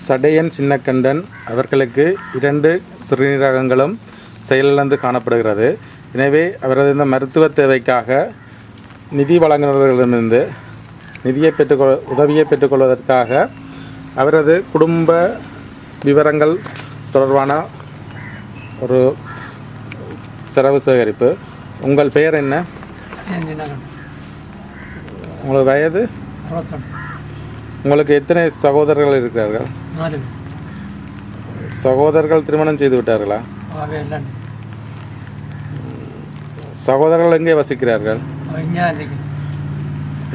சடையன் சின்னக்கண்டன் அவர்களுக்கு 2 சிறுநீரகங்களும் செயலிழந்து காணப்படுகிறது. எனவே அவரது இந்த மருத்துவ தேவைக்காக நிதி வழங்குநர்களிடமிருந்து உதவியை பெற்றுக்கொள்வதற்காக அவரது குடும்ப விவரங்கள் தொடர்பான ஒரு தரவு சேகரிப்பு. உங்கள் பெயர் என்ன? உங்கள் வயது? உங்களுக்கு எத்தனை சகோதரர்கள் இருக்கிறார்கள்? சகோதரர்கள் திருமணம் செய்து விட்டார்களா? சகோதரர்கள் எங்கே வசிக்கிறார்கள்?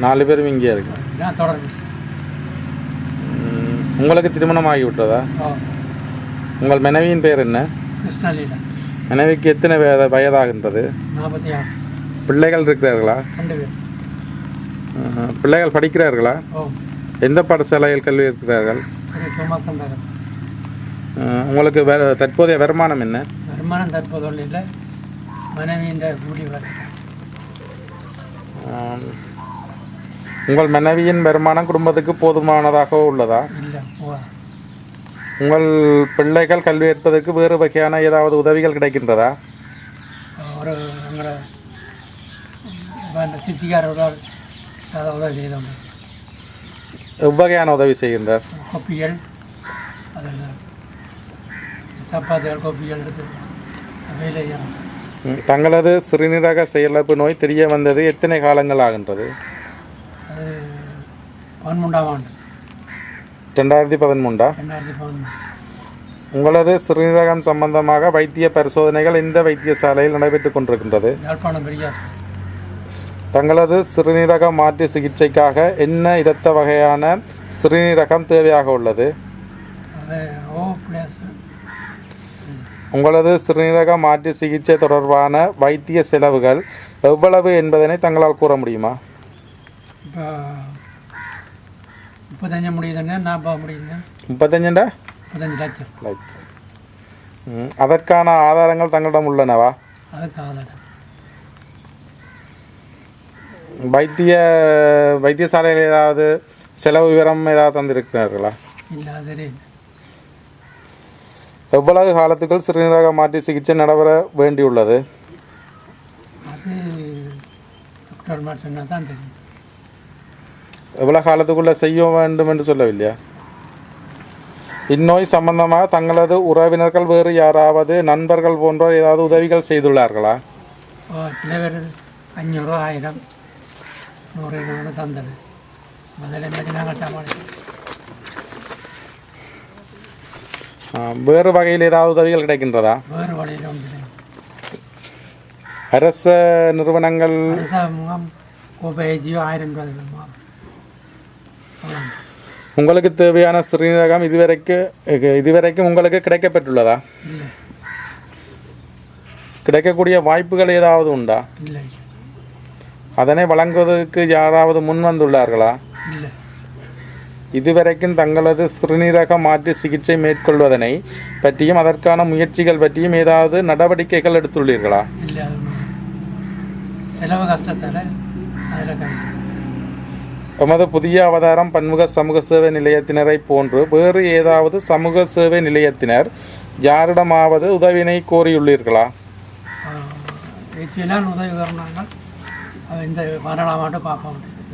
4 பேரும் இங்கே இருக்கு. உங்களுக்கு திருமணம் ஆகிவிட்டதா? உங்கள் மனைவியின் பெயர் என்ன? மனைவிக்கு எத்தனை வயதாகின்றது? பிள்ளைகள் இருக்கிறார்களா? பிள்ளைகள் படிக்கிறார்களா? எந்த பாடசாலையில் கல்வி இருக்கிறார்கள்? உங்களுக்கு தற்போதைய வருமானம் என்ன? வருமானம் தற்போது இல்லை. உங்கள் மனைவியின் வருமானம் குடும்பத்துக்கு போதுமானதாக உள்ளதா? உங்கள் பிள்ளைகள் கல்வி ஏற்பதற்கு வேறு வகையான ஏதாவது உதவிகள் கிடைக்கின்றதா? ஒரு சித்திகாரோட உதவி செய்தோம். எவ்வகையான உதவி செய்கின்றார்? கொப்பிகள், அதில் சப்பாத்திகள், கொப்பிகள் எடுத்து வேலை. தங்களது சிறுநீரக செயலிழப்பு நோய் தெரிய வந்தது எத்தனை காலங்கள் ஆகின்றது? அது 13ஆம் ஆண்டு. 2013. உங்களது சிறுநீரகம் சம்பந்தமாக வைத்திய பரிசோதனைகள் எந்த வைத்தியசாலையில் நடைபெற்றுக் கொண்டிருக்கின்றது? யாழ்ப்பாணம் பெரியார். தங்களது சிறுநீரக மாற்று சிகிச்சைக்காக என்ன இரத்த வகையான சிறுநீரகம் தேவையாக உள்ளது? உங்களது சிறுநீரக மாற்று சிகிச்சை தொடர்பான வைத்திய செலவுகள் எவ்வளவு என்பதனை தங்களால் கூற முடியுமா? 35 முடியுதுங்க. 40 முடியுங்க. 35 லட்சம். அதற்கான ஆதாரங்கள் தங்களிடம் உள்ளனவா? அதுக்கு ஆதாரம் வைத்தியசாலையில் ஏதாவது செலவு விவரம் ஏதாவது தந்திருக்கிறார்களா? இல்லை. எவ்வளவு காலத்துக்குள் சிறுநீரக மாற்று சிகிச்சை நடைபெற வேண்டியுள்ளது? அது டாக்டர் மட்டும்தான் தான் தெரியும். எவ்வளவு காலத்துக்குள்ள செய்ய வேண்டும் என்று சொல்லவில்லையா? இந்நோய் சம்பந்தமாக தங்களது உறவினர்கள் வேறு யாராவது நண்பர்கள் போன்றோர் ஏதாவது உதவிகள் செய்துள்ளார்களா? சில பேர் 500, 1000, 100 தந்தது. முதல்ல நாங்கள் வேறு வகையில் ஏதாவது உதவிகள் கிடைக்கின்றதா? வேறு வகையில் அரச நிறுவனங்கள் உங்களுக்கு தேவையான சிறுநீரகம் இதுவரைக்கும் உங்களுக்கு கிடைக்கப்பெற்றுள்ளதா? இல்லை. கிடைக்கக்கூடிய வாய்ப்புகள் ஏதாவது உண்டா? இல்லை. அதனை வழங்குவதற்கு யாராவது முன் வந்துள்ளார்களா? இல்லை. இதுவரைக்கும் தங்களது சிறுநீரக மாற்று சிகிச்சை மேற்கொள்வதனை பற்றியும் அதற்கான முயற்சிகள் பற்றியும் ஏதாவது நடவடிக்கைகள் எடுத்துள்ளீர்களா? இல்லை. செலவு கஷ்டத்தால் எமது புதிய அவதாரம் பன்முக சமூக சேவை நிலையத்தினரை போன்று வேறு ஏதாவது சமூக சேவை நிலையத்தினர் யாரிடமாவது உதவினை கோரியுள்ளீர்களா?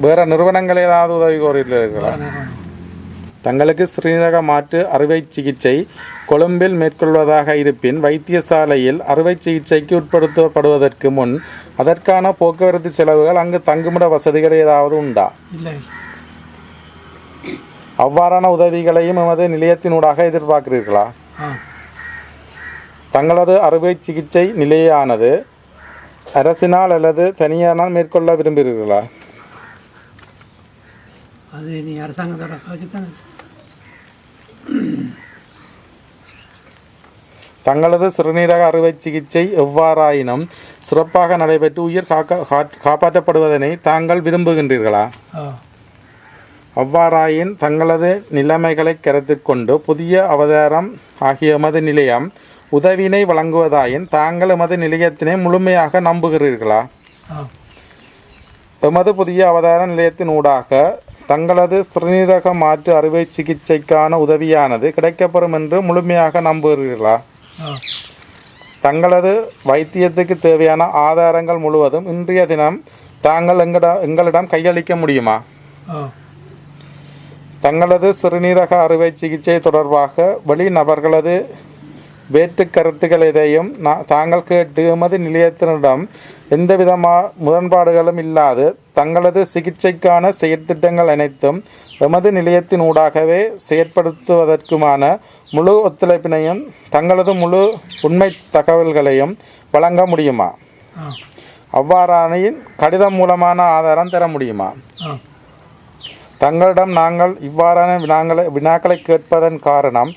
வேற நிறுவனங்கள் ஏதாவது உதவி கோரியுள்ளீர்களா? தங்களுக்கு சிறுநீரக மாற்று அறுவை சிகிச்சை கொழும்பில் மேற்கொள்வதாக இருப்பின் வைத்தியசாலையில் அறுவை சிகிச்சைக்கு உட்படுத்தப்படுவதற்கு முன் அதற்கான போக்குவரத்து செலவுகள் அங்கு தங்குமிட வசதிகள் ஏதாவது உண்டா? இல்லை. அவ்வாறான உதவிகளையும் எமது நிலையத்தினூடாக எதிர்பார்க்கிறீர்களா? தங்களது அறுவை சிகிச்சை நிலையானது அரசினால் அல்லது தனியாரால் மேற்கொள்ள விரும்புகிறீர்களா? அது நீ அரசாங்கத்தோட தங்களது சிறுநீரக அறுவை சிகிச்சை எவ்வாறாயினும் சிறப்பாக நடைபெற்று உயிர் காப்பாற்றப்படுவதனை தாங்கள் விரும்புகின்றீர்களா? அவ்வாறாயின் தங்களது நிலைமைகளை கருத்தில் கொண்டு புதிய அவதாரம் ஆகிய எமது நிலையம் உதவினை வழங்குவதாயின் தாங்கள் எமது நிலையத்தினை முழுமையாக நம்புகிறீர்களா? எமது புதிய அவதார நிலையத்தின் ஊடாக தங்களது சிறுநீரக மாற்று அறுவை சிகிச்சைக்கான உதவியானது கிடைக்கப்பெறும் என்று முழுமையாக நம்புகிறீர்களா? தங்களது வைத்தியத்துக்கு தேவையான ஆதாரங்கள் முழுவதும் இன்றைய தினம் தாங்கள் எங்களிடம் கையளிக்க முடியுமா? தங்களது சிறுநீரக அறுவை சிகிச்சை தொடர்பாக வெளிநபர்களது வேற்று கருத்துக்கள் எதையும் தாங்கள் கேட்டு எமது நிலையத்தினரிடம் எந்தவிதமான முரண்பாடுகளும் இல்லாது தங்களது சிகிச்சைக்கான செயற்திட்டங்கள் அனைத்தும் எமது நிலையத்தின் ஊடாகவே செயற்படுத்துவதற்குமான முழு ஒத்துழைப்பினையும் தங்களது முழு உண்மை தகவல்களையும் வழங்க முடியுமா? அவ்வாறானின் கடிதம் மூலமான ஆதாரம் தர முடியுமா? தங்களிடம் நாங்கள் இவ்வாறான வினாக்களை கேட்பதன் காரணம்,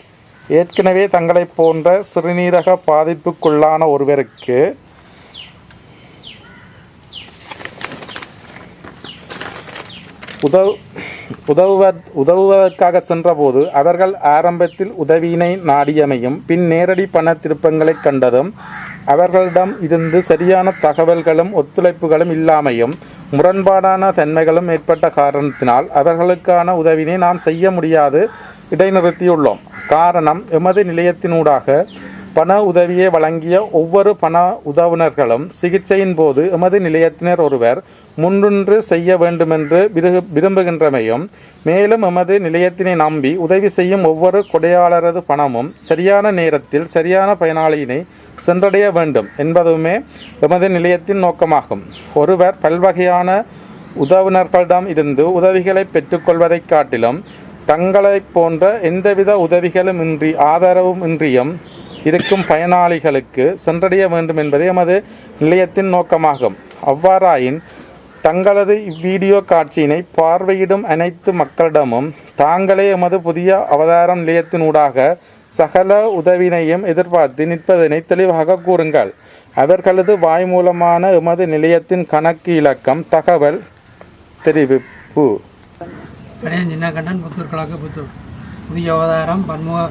ஏற்கனவே தங்களை போன்ற சிறுநீரக பாதிப்புக்குள்ளான ஒருவருக்கு உதவுவதற்காக சென்றபோது அவர்கள் ஆரம்பத்தில் உதவியினை நாடியமையும் பின் நேரடி பண திருப்பங்களை கண்டதும் அவர்களிடம் இருந்து சரியான தகவல்களும் ஒத்துழைப்புகளும் இல்லாமையும் முரண்பாடான தன்மைகளும் ஏற்பட்ட காரணத்தினால் அவர்களுக்கான உதவினை நாம் செய்ய முடியாது இடைநிறுத்தியுள்ளோம். காரணம், எமது நிலையத்தினூடாக பண உதவியை வழங்கிய ஒவ்வொரு பண உதவுனர்களும் சிகிச்சையின் போது எமது நிலையத்தினர் ஒருவர் முன்னின்று செய்ய வேண்டுமென்று விரும்புகின்றமையும், மேலும் எமது நிலையத்தினை நம்பி உதவி செய்யும் ஒவ்வொரு கொடையாளரது பணமும் சரியான நேரத்தில் சரியான பயனாளியினை சென்றடைய வேண்டும் என்பதுமே எமது நிலையத்தின் நோக்கமாகும். ஒருவர் பல்வகையான உதவுனர்களிடம் இருந்து உதவிகளை பெற்றுக்கொள்வதைக் காட்டிலும் தங்களைப் போன்ற எந்தவித உதவிகளும் இன்றி ஆதரவும் இன்றியும் இருக்கும் பயனாளிகளுக்கு சென்றடைய வேண்டும் என்பதே எமது நிலையத்தின் நோக்கமாகும். அவ்வாறாயின் தங்களது இவ்வீடியோ காட்சியினை பார்வையிடும் அனைத்து மக்களிடமும் தாங்களே எமது புதிய அவதாரம் நிலையத்தினூடாக சகல உதவினையும் எதிர்பார்த்து நிற்பதனை தெளிவாக கூறுங்கள். அவர்களது வாய் மூலமான எமது நிலையத்தின் கணக்கு இலக்கம் தகவல் தெரிவிப்பு. சின்னக்கண்டன், புத்தூர் கிழக்கு, புத்தூர். புதிய அவதாரம் பன்முக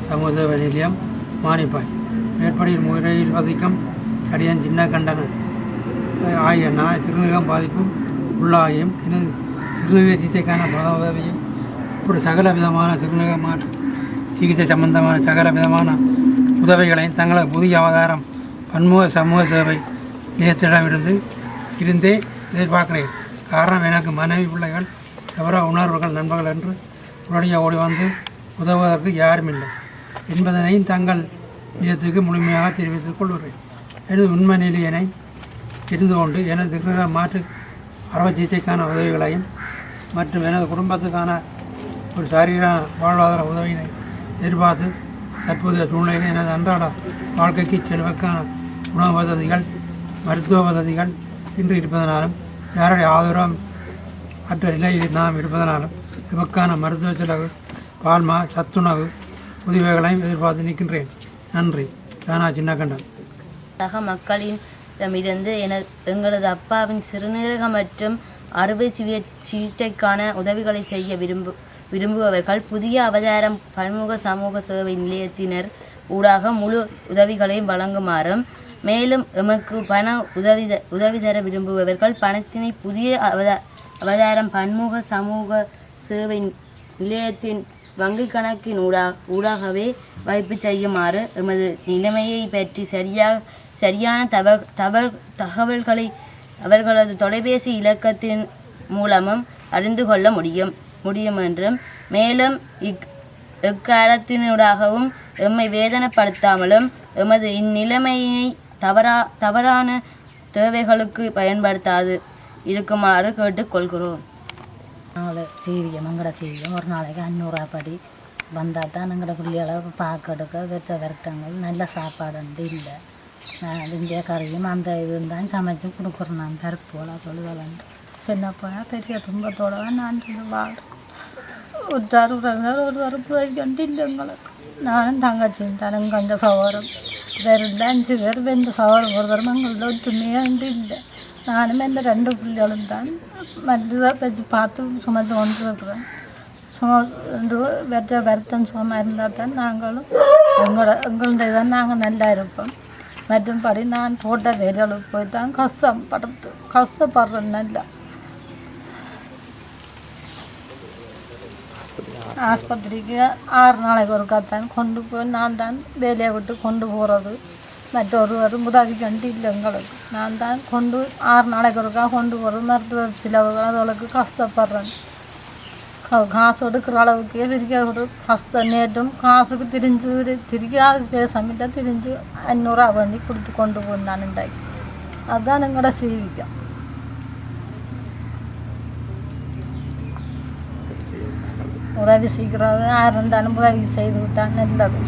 சமூக சேவை நிலையம், மானிப்பாய். மேற்படியில் முறையில் வசிக்கும் அடியன் சின்னக்கண்டனன் ஆகிய நான் சிறுநீரகம் பாதிப்பும் உள்ளாயும் எனது சிறுநீரக சிகிச்சைக்கான பல உதவியும் இப்படி சகல விதமான சிறுநீரக மாற்று சிகிச்சை சம்பந்தமான சகல விதமான உதவிகளையும் தங்களது புதிய அவதாரம் பன்முக சமூக சேவை நிலையத்திடமிருந்தே எதிர்பார்க்கிறேன். காரணம், எனக்கு மனைவி, பிள்ளைகள், தவிர உணர்வுகள், நண்பர்கள் என்று உடனடியாக ஓடி வந்து உதவுவதற்கு யாரும் இல்லை என்பதனையும் தங்கள் நிலையத்துக்கு முழுமையாக தெரிவித்துக் கொள்கிறேன். எனது உண்மை நிலையினை தெரிந்து கொண்டு எனது சிறுநீரக மாற்று அறுவை சிகிச்சைக்கான உதவிகளையும் மற்றும் எனது குடும்பத்துக்கான ஒரு சரீர வாழ்வாதார உதவியினை எதிர்பார்த்து தற்போதைய சூழ்நிலையில் எனது அன்றாட வாழ்க்கைக்கு செல்வதற்கான உணவு வசதிகள், மருத்துவ வசதிகள் இன்று இருப்பதனாலும் யாருடைய ஆதரவும் அற்ற நிலையில் நாம் இருப்பதனாலும் இதற்கான மருத்துவ செலவு, பால்மா, சத்துணவு உதவிகளையும் எதிர்பார்த்து நிற்கின்றேன். நன்றி. தானா சின்னக்கண்டன். சக மக்களிடமிருந்து எங்களது அப்பாவின் சிறுநீரக மற்றும் அறுவை சிகிச்சைக்கான உதவிகளை செய்ய விரும்புபவர்கள் புதிய அவதாரம் பன்முக சமூக சேவை நிலையத்தினர் ஊடாக முழு உதவிகளையும் வழங்குமாறும், மேலும் எமக்கு பண உதவி தர விரும்புபவர்கள் பணத்தினை புதிய அவதாரம் பன்முக சமூக சேவை நிலையத்தின் வங்கி கணக்கின் ஊடாகவே வைப்பு செய்யுமாறு எமது நிலைமையை பற்றி சரியான தகவல்களை அவர்களது தொலைபேசி இலக்கத்தின் மூலமும் அறிந்து கொள்ள முடியும் என்றும், மேலும் எக்காலத்தினூடாகவும் எம்மை வேதனைப்படுத்தாமலும் எமது இந்நிலைமையினை தவறான தேவைகளுக்கு பயன்படுத்தாது இருக்குமாறு கேட்டுக்கொள்கிறோம். எங்கட செய்யும் ஒரு நாளைக்கு 500 படி வந்தால் தான் எங்களோட பிள்ளைகளை பார்க்கெடுக்க வெற்ற வருத்தங்கள் நல்ல சாப்பாடு இல்லை. நான் இந்திய கறியும் அந்த இதுன்னு தான் சமைச்சு கொடுக்குறேன். நான் பருப்போல தொழுதலன்று சின்ன போனால் பெரிய துன்பத்தோடு தான் நான் வாழ்கிறேன். ஒரு வரப்பு வைக்கண்டு இல்லை எங்களுக்கு. நானும் தங்கச்சியும் தரம் கொஞ்சம் சவரம் வேறு 5 பேர் 2 சவரம் ஒரு தரம் எங்களோட ஒற்றுமையாக இல்லை. நானும் இந்த 2 பிள்ளைகளும் தான் மற்றதை வச்சு பார்த்து சுமந்து கொண்டு இருக்கிறேன். வெற்ற வருத்தம் சுகமாக இருந்தால் தான் நாங்களும் எங்களுடைய தான் நாங்கள் நல்லா இருப்போம். மற்றும்படி நான் தோட்ட வேலைகளுக்கு போய் தான் கஷ்டப்படுறேன் நல்லா. ஆஸ்பத்திரிக்கு 6 நாளைக்கு ஒருக்காத்தான் கொண்டு போய் நான் தான் வேலையை விட்டு கொண்டு போகிறது. மற்றொருவரும் உதவி கண்டு இல்லை எங்களுக்கு. நான் தான் 6 நாளைக்கு ஒருக்கா கொண்டு போகிறது. மருத்துவ செலவுகள் அதுகளுக்கு கஷ்டப்படுறேன். காசு எடுக்கிற அளவுக்கே பிரிக்க ஒரு கஷ்டம். நேற்றும் காசுக்கு திரிக்காத சமயத்தை திரிஞ்சு 500 பண்ணி கொடுத்து கொண்டு போனான் இன்றைக்கு. அதுதான் எங்களோட சேவிக்கும். உதவி சீக்கிரம் 2 உதவி செய்து விட்டால் நல்லது.